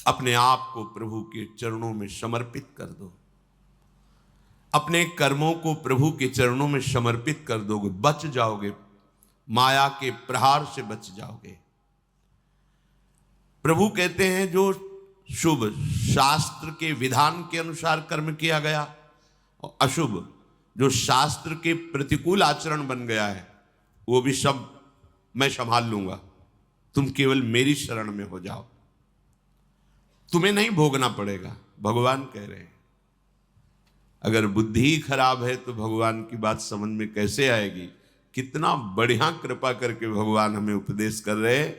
अपने आप को प्रभु के चरणों में समर्पित कर दो, अपने कर्मों को प्रभु के चरणों में समर्पित कर दोगे, बच जाओगे, माया के प्रहार से बच जाओगे। प्रभु कहते हैं जो शुभ शास्त्र के विधान के अनुसार कर्म किया गया और अशुभ जो शास्त्र के प्रतिकूल आचरण बन गया है, वो भी सब मैं संभाल लूंगा, तुम केवल मेरी शरण में हो जाओ, तुम्हें नहीं भोगना पड़ेगा। भगवान कह रहे हैं। अगर बुद्धि ही खराब है तो भगवान की बात समझ में कैसे आएगी। कितना बढ़िया कृपा करके भगवान हमें उपदेश कर रहे हैं।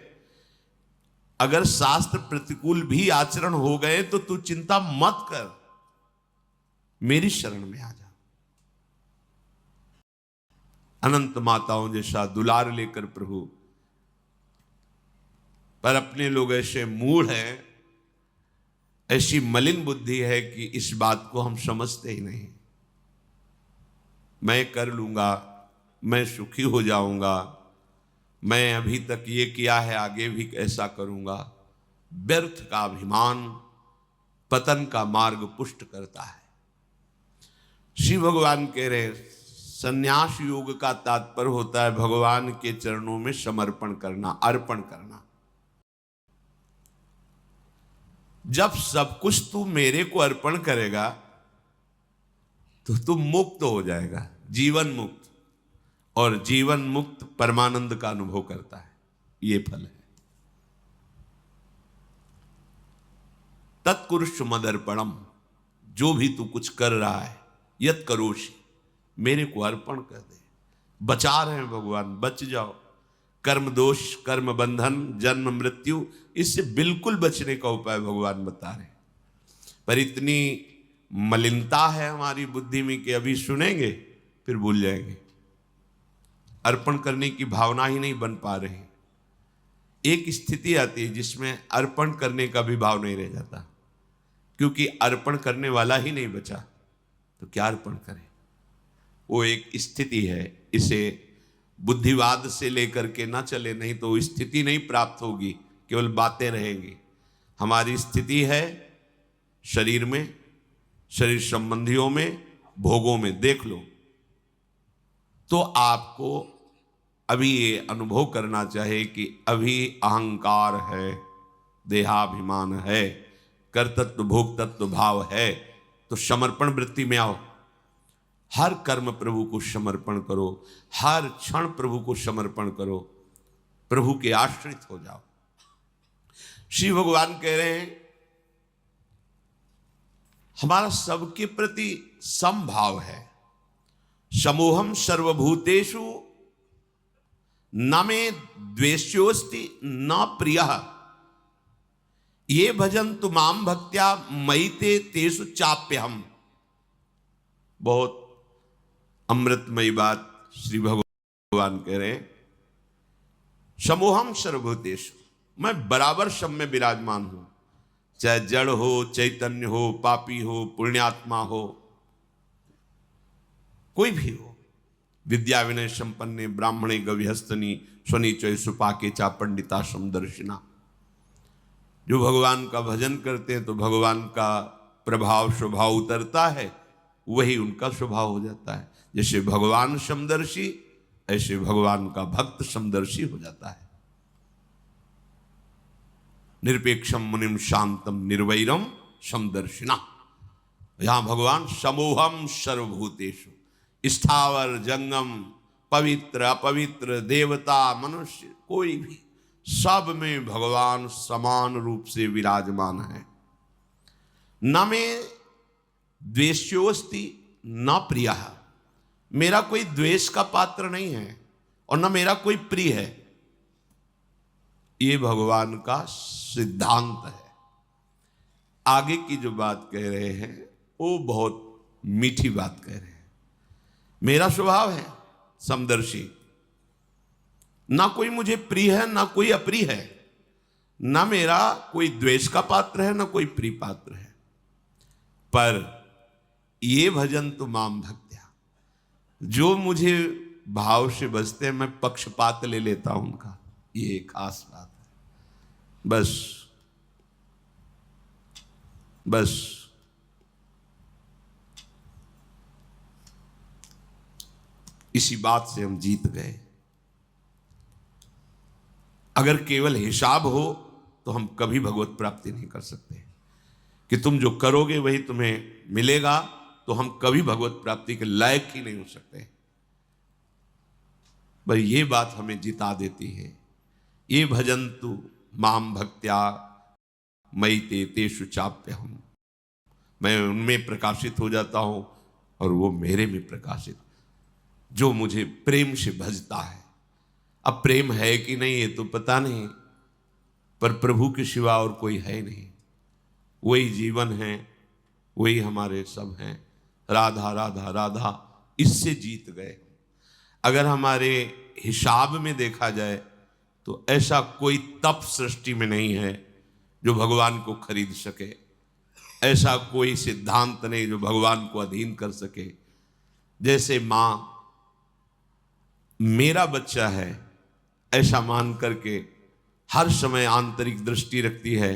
अगर शास्त्र प्रतिकूल भी आचरण हो गए तो तू चिंता मत कर, मेरी शरण में आ जा। अनंत माताओं जैसा दुलार लेकर प्रभु, पर अपने लोग ऐसे मूढ़ हैं, ऐसी मलिन बुद्धि है कि इस बात को हम समझते ही नहीं। मैं कर लूंगा, मैं सुखी हो जाऊंगा, मैं अभी तक ये किया है आगे भी ऐसा करूंगा। व्यर्थ का अभिमान पतन का मार्ग पुष्ट करता है। श्री भगवान कह रहे संन्यास योग का तात्पर्य होता है भगवान के चरणों में समर्पण करना, अर्पण करना। जब सब कुछ तू मेरे को अर्पण करेगा तो तू मुक्त हो जाएगा, जीवन मुक्त, और जीवन मुक्त परमानंद का अनुभव करता है। ये फल है। तत्कुरुष मदर्पणम, जो भी तू कुछ कर रहा है, यत करोषि, मेरे को अर्पण कर दे। बचा रहे हैं भगवान, बच जाओ। कर्म दोष, कर्म बंधन, जन्म मृत्यु, इससे बिल्कुल बचने का उपाय भगवान बता रहे हैं। पर इतनी मलिनता है हमारी बुद्धि में कि अभी सुनेंगे फिर भूल जाएंगे। अर्पण करने की भावना ही नहीं बन पा रही। एक स्थिति आती है जिसमें अर्पण करने का भी भाव नहीं रह जाता, क्योंकि अर्पण करने वाला ही नहीं बचा तो क्या अर्पण करें। वो एक स्थिति है, इसे बुद्धिवाद से लेकर के ना चले, नहीं तो स्थिति नहीं प्राप्त होगी, केवल बातें रहेंगी। हमारी स्थिति है शरीर में, शरीर संबंधियों में, भोगों में। देख लो तो आपको अभी ये अनुभव करना चाहिए कि अभी अहंकार है, देहाभिमान है, कर्तृत्व भोक्तृत्व भाव है, तो समर्पण वृत्ति में आओ। हर कर्म प्रभु को समर्पण करो, हर क्षण प्रभु को समर्पण करो, प्रभु के आश्रित हो जाओ। श्री भगवान कह रहे हैं हमारा सबके प्रति समभाव है। समोहम सर्वभूतेषु न मे द्वेष्योस्ति न प्रियः ये भजन्तु माम भक्त्या मयि ते तेषु चाप्यहम्। बहुत अमृतमयी बात श्री भगवान कह रहे हैं। समोहम सर्वभूतेषु, मैं बराबर सब में विराजमान हूं, चाहे जड़ हो, चैतन्य हो, पापी हो, पुण्यात्मा हो, कोई भी हो। विद्या विनय संपन्ने ब्राह्मणे गविहस्तनी स्वनीचय सुपाके चा पंडिता समदर्शिना। जो भगवान का भजन करते हैं तो भगवान का प्रभाव स्वभाव उतरता है, वही उनका स्वभाव हो जाता है। जैसे भगवान समदर्शी, ऐसे भगवान का भक्त समदर्शी हो जाता है। निरपेक्षम मुनिम शांतम निर्वैरम समदर्शिना। यहां भगवान समोहम सर्वभूतेषु, स्थावर जंगम, पवित्र अपवित्र, देवता मनुष्य, कोई भी, सब में भगवान समान रूप से विराजमान है। न मे द्वेष्योस्ति न प्रियः, मेरा कोई द्वेष का पात्र नहीं है और न मेरा कोई प्रिय है। ये भगवान का सिद्धांत है। आगे की जो बात कह रहे हैं वो बहुत मीठी बात कह रहे हैं। मेरा स्वभाव है समदर्शी, ना कोई मुझे प्रिय है ना कोई अप्रिय है, ना मेरा कोई द्वेष का पात्र है ना कोई प्रिय पात्र है। पर ये भजन तो माम भक्त्या, जो मुझे भाव से बजते हैं मैं पक्षपात ले लेता हूं उनका। ये खास बात है। बस बस इसी बात से हम जीत गए। अगर केवल हिसाब हो तो हम कभी भगवत प्राप्ति नहीं कर सकते, कि तुम जो करोगे वही तुम्हें मिलेगा, तो हम कभी भगवत प्राप्ति के लायक ही नहीं हो सकते। भाई ये बात हमें जिता देती है। ये भजन्तु माम भक्त्या मयि ते तेषु चाप्यहम्, मैं उनमें प्रकाशित हो जाता हूं और वो मेरे में प्रकाशित, जो मुझे प्रेम से भजता है। अब प्रेम है कि नहीं ये तो पता नहीं, पर प्रभु के सिवा और कोई है नहीं। वही जीवन है, वही हमारे सब हैं। राधा राधा राधा, इससे जीत गए। अगर हमारे हिसाब में देखा जाए तो ऐसा कोई तप सृष्टि में नहीं है जो भगवान को खरीद सके, ऐसा कोई सिद्धांत नहीं जो भगवान को अधीन कर सके। जैसे मां मेरा बच्चा है ऐसा मान करके हर समय आंतरिक दृष्टि रखती है,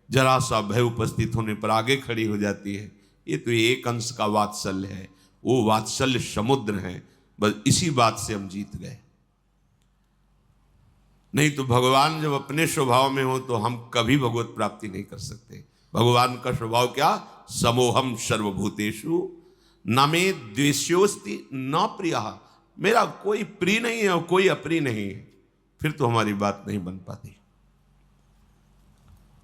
जरा सा भय उपस्थित होने पर आगे खड़ी हो जाती है, ये तो एक अंश का वात्सल्य है, वो वात्सल्य समुद्र है। बस इसी बात से हम जीत गए। नहीं तो भगवान जब अपने स्वभाव में हो तो हम कभी भगवत प्राप्ति नहीं कर सकते। भगवान का स्वभाव क्या? समोहम सर्वभूतेषु न मे द्वेष्योस्ति न प्रियः, मेरा कोई प्रिय नहीं है और कोई अप्रिय नहीं है। फिर तो हमारी बात नहीं बन पाती।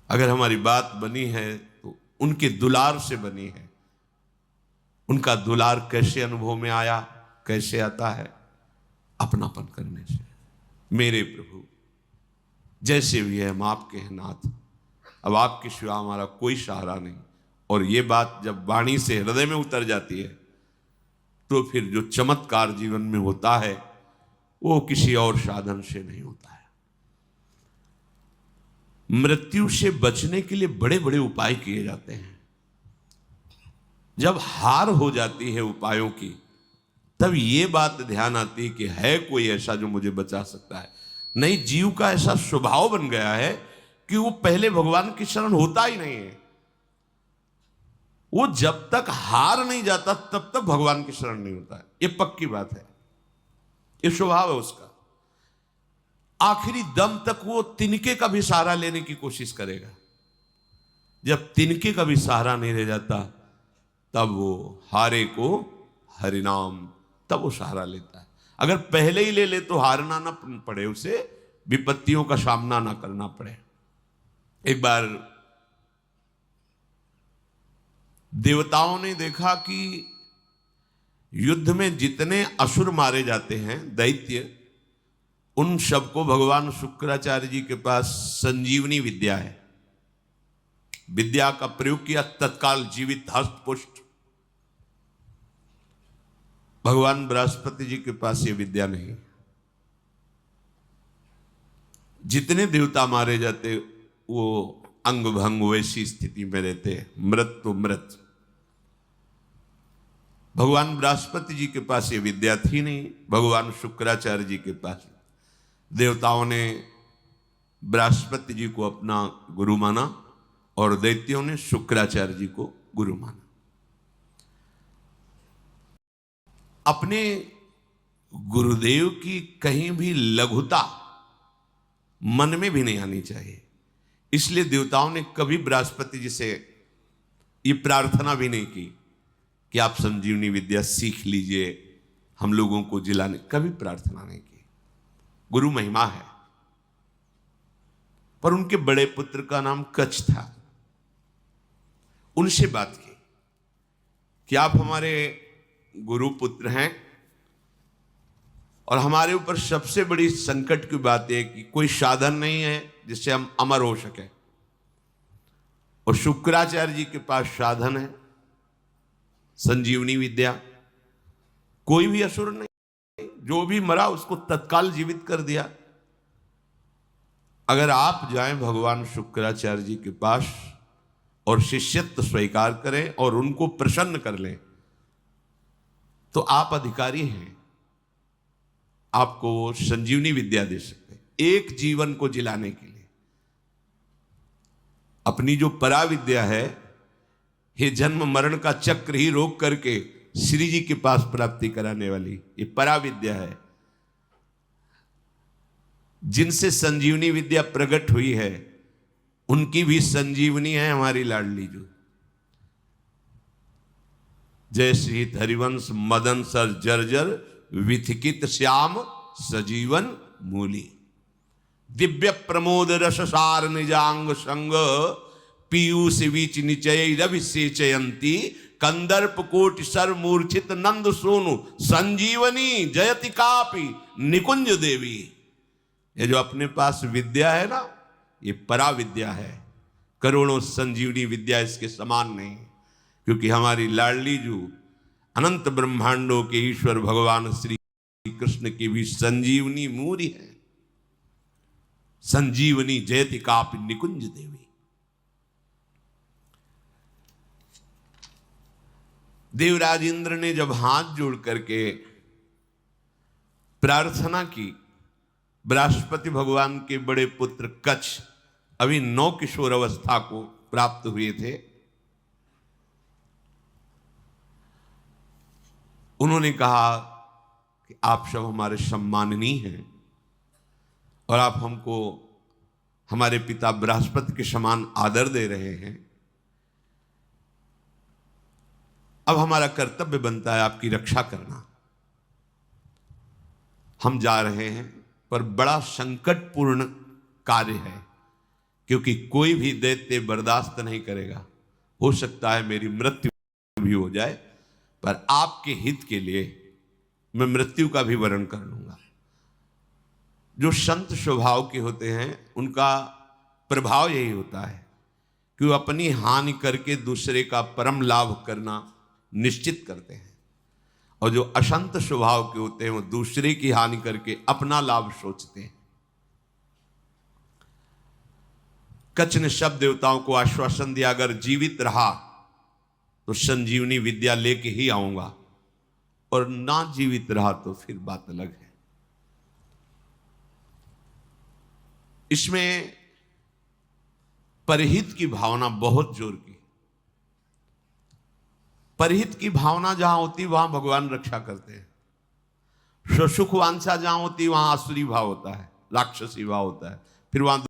अगर हमारी बात बनी है तो उनके दुलार से बनी है। उनका दुलार कैसे अनुभव में आया? कैसे आता है? अपनापन करने से। मेरे प्रभु जैसे भी है हम आपके हैं नाथ, अब आपके सिवा हमारा कोई सहारा नहीं। और ये बात जब वाणी से हृदय में उतर जाती है तो फिर जो चमत्कार जीवन में होता है वो किसी और साधन से नहीं होता है। मृत्यु से बचने के लिए बड़े बड़े उपाय किए जाते हैं। जब हार हो जाती है उपायों की, तब ये बात ध्यान आती है कि है कोई ऐसा जो मुझे बचा सकता है। नहीं, जीव का ऐसा स्वभाव बन गया है कि वो पहले भगवान की शरण होता ही नहीं है। वो जब तक हार नहीं जाता तब तक भगवान की शरण नहीं होता है। ये पक्की बात है, ये स्वभाव है उसका। आखिरी दम तक वो तिनके का भी सहारा लेने की कोशिश करेगा। जब तिनके का भी सहारा नहीं रह जाता तब वो हारे को हरिनाम, तब वो सहारा लेता है। अगर पहले ही ले ले तो हारना ना पड़े, उसे विपत्तियों का सामना ना करना पड़े। एक बार देवताओं ने देखा कि युद्ध में जितने असुर मारे जाते हैं, दैत्य, उन सबको भगवान शुक्राचार्य जी के पास संजीवनी विद्या है। विद्या का प्रयोग किया, तत्काल जीवित हस्त पुष्ट। भगवान बृहस्पति जी के पास ये विद्या नहीं। जितने देवता मारे जाते वो अंग भंग वैसी स्थिति में रहते, मृत तो मृत। भगवान बृहस्पति जी के पास ये विद्या थी नहीं, भगवान शुक्राचार्य जी के पास। देवताओं ने बृहस्पति जी को अपना गुरु माना और दैत्यों ने शुक्राचार्य जी को गुरु माना। अपने गुरुदेव की कहीं भी लघुता मन में भी नहीं आनी चाहिए। इसलिए देवताओं ने कभी बृहस्पति जी से ये प्रार्थना भी नहीं की कि आप संजीवनी विद्या सीख लीजिए, हम लोगों को जिलाने, कभी प्रार्थना नहीं की। गुरु महिमा है। पर उनके बड़े पुत्र का नाम कच्छ था। उनसे बात की कि आप हमारे गुरु पुत्र हैं और हमारे ऊपर सबसे बड़ी संकट की बात है कि कोई साधन नहीं है जिससे हम अमर हो सके। और शुक्राचार्य जी के पास साधन है, संजीवनी विद्या। कोई भी असुर नहीं, जो भी मरा उसको तत्काल जीवित कर दिया। अगर आप जाएं भगवान शुक्राचार्य जी के पास और शिष्यत्व स्वीकार करें और उनको प्रसन्न कर लें तो आप अधिकारी हैं, आपको वो संजीवनी विद्या दे सकते हैं एक जीवन को जिलाने के लिए। अपनी जो परा विद्या है ये जन्म मरण का चक्र ही रोक करके श्री जी के पास प्राप्ति कराने वाली ये पराविद्या है। जिनसे संजीवनी विद्या प्रकट हुई है उनकी भी संजीवनी है हमारी लाडली जो। जय श्री हरिवंश मदन सर जर्जर विथिकित श्याम सजीवन मूली। दिव्य प्रमोद रस सार निजांग संग पीयूष बीच निचय रविसेचयंती कंदर्प कोटि सर मूर्छित नंद सोनु संजीवनी जयति कापि निकुंज देवी। ये जो अपने पास विद्या है ना ये परा विद्या है। करोड़ों संजीवनी विद्या इसके समान नहीं, क्योंकि हमारी लाडली जो अनंत ब्रह्मांडों के ईश्वर भगवान श्री कृष्ण की भी संजीवनी मूरी है। संजीवनी जयति कापि निकुंज देवी। देवराज इंद्र ने जब हाथ जोड़ करके प्रार्थना की, बृहस्पति भगवान के बड़े पुत्र कच्छ अभी 9 किशोर अवस्था को प्राप्त हुए थे, उन्होंने कहा कि आप सब हमारे सम्माननीय हैं और आप हमको हमारे पिता बृहस्पति के समान आदर दे रहे हैं। अब हमारा कर्तव्य बनता है आपकी रक्षा करना। हम जा रहे हैं पर बड़ा संकटपूर्ण कार्य है, क्योंकि कोई भी दैत्य बर्दाश्त नहीं करेगा। हो सकता है मेरी मृत्यु भी हो जाए, पर आपके हित के लिए मैं मृत्यु का भी वरण कर लूंगा। जो संत स्वभाव के होते हैं उनका प्रभाव यही होता है कि वो अपनी हानि करके दूसरे का परम लाभ करना निश्चित करते हैं, और जो अशंत स्वभाव के होते हैं वो दूसरे की हानि करके अपना लाभ सोचते हैं। कच्छ ने सब देवताओं को आश्वासन दिया, अगर जीवित रहा तो संजीवनी विद्या लेके ही आऊंगा, और ना जीवित रहा तो फिर बात अलग है। इसमें परहित की भावना बहुत जोर की। परहित की भावना जहां होती वहां भगवान रक्षा करते हैं। स्वसुख वांछा जहां होती वहां आसुरी भाव होता है, राक्षसी भाव होता है, फिर वहां